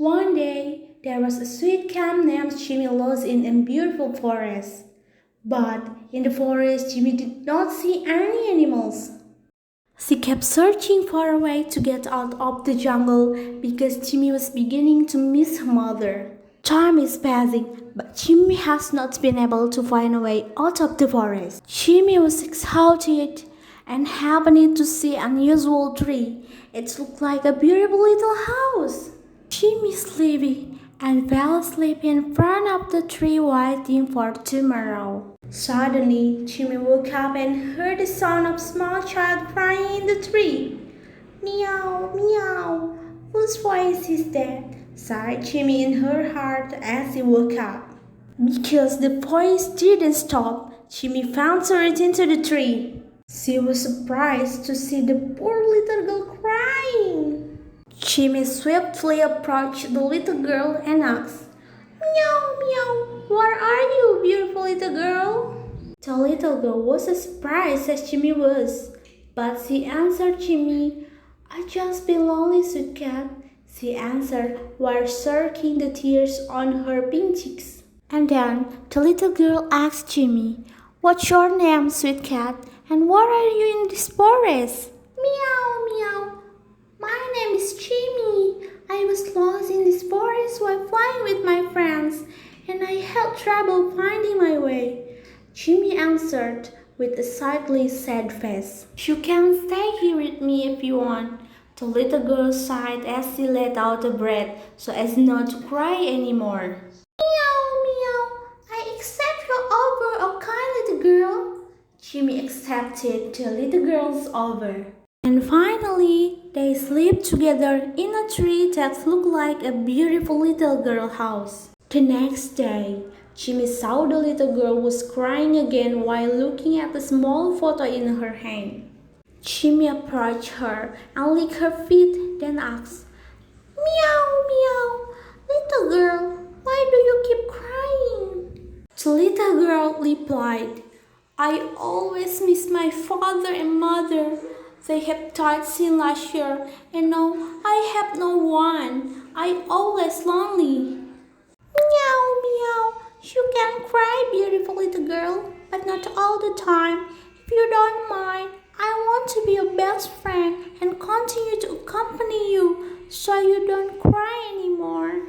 One day, there was a sweet cat named Jimmy lost in a beautiful forest. But in the forest, Jimmy did not see any animals. She kept searching for a way to get out of the jungle because Jimmy was beginning to miss her mother. Time is passing, but Jimmy has not been able to find a way out of the forest. Jimmy was exhausted and happened to see an unusual tree. It looked like a beautiful little house. Jimmy sleepy and fell asleep in front of the tree waiting for tomorrow. Suddenly, Jimmy woke up and heard the sound of a small child crying in the tree. Meow, meow, whose voice is that? Sighed Jimmy in her heart as he woke up. Because the voice didn't stop, Jimmy found her into the tree. She was surprised to see the poor little girl crying. Jimmy swiftly approached the little girl and asked, Meow, meow, where are you, beautiful little girl? The little girl was as surprised as Jimmy was, but she answered Jimmy, I just been lonely, sweet cat, she answered while circling the tears on her pink cheeks. And then the little girl asked Jimmy, What's your name, sweet cat, and why are you in this forest? Meow, meow. My name is Jimmy. I was lost in this forest while flying with my friends, and I had trouble finding my way. Jimmy answered with a slightly sad face. You can stay here with me if you want. The little girl sighed as she let out a breath so as not to cry anymore. Meow, meow. I accept your offer, oh kind little girl. Jimmy accepted the little girl's offer. And finally, they slept together in a tree that looked like a beautiful little girl house. The next day, Jimmy saw the little girl was crying again while looking at a small photo in her hand. Jimmy approached her and licked her feet, then asked, Meow, meow, little girl, why do you keep crying? The little girl replied, I always miss my father and mother. They have died since last year, and now I have no one. I always lonely. Meow, meow. You can cry, beautiful little girl, but not all the time. If you don't mind, I want to be your best friend and continue to accompany you so you don't cry anymore.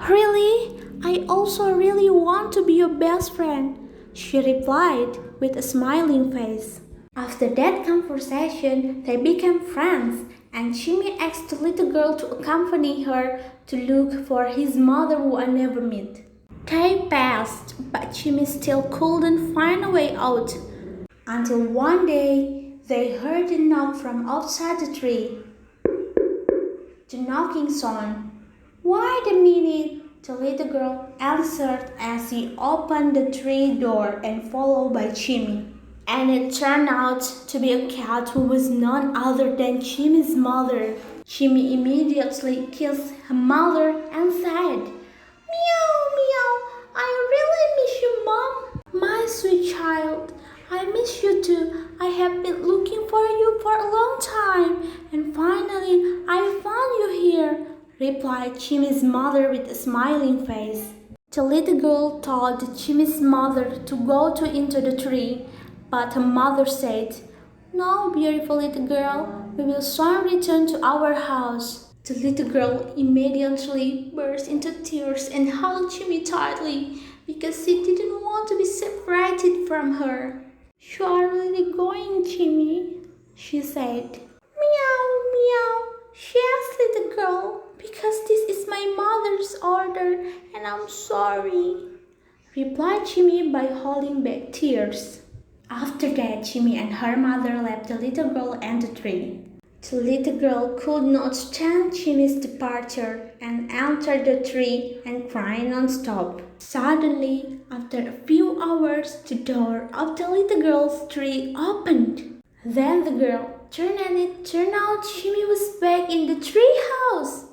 Really? I also really want to be your best friend, she replied with a smiling face. After that conversation, they became friends, and Jimmy asked the little girl to accompany her to look for his mother who I never met. Day passed, but Jimmy still couldn't find a way out. Until one day, they heard a knock from outside the tree. The knocking sound. Wait a minute, the little girl answered as she opened the tree door and followed by Jimmy. And it turned out to be a cat who was none other than Jimmy's mother. Jimmy immediately kissed her mother and said, Meow, meow, I really miss you, Mom. My sweet child, I miss you too. I have been looking for you for a long time, and finally I found you here, replied Jimmy's mother with a smiling face. The little girl told Jimmy's mother to go into the tree. But her mother said, No, beautiful little girl, we will soon return to our house. The little girl immediately burst into tears and held Jimmy tightly because she didn't want to be separated from her. You are really going, Jimmy, she said. Meow, meow, yes, little girl, because this is my mother's order and I'm sorry, replied Jimmy by holding back tears. After that, Jimmy and her mother left the little girl and the tree. The little girl could not stand Jimmy's departure and entered the tree and cried non-stop. Suddenly, after a few hours, the door of the little girl's tree opened. Then the girl turned and it turned out Jimmy was back in the tree house.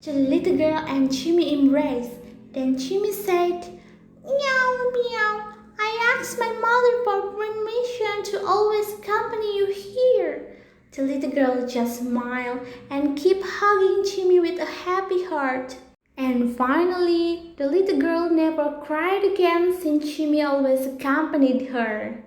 The little girl and Jimmy embraced. Then Jimmy said, Meow, meow. I asked my mother for permission to always accompany you here. The little girl just smiled and kept hugging Jimmy with a happy heart. And finally, the little girl never cried again since Jimmy always accompanied her.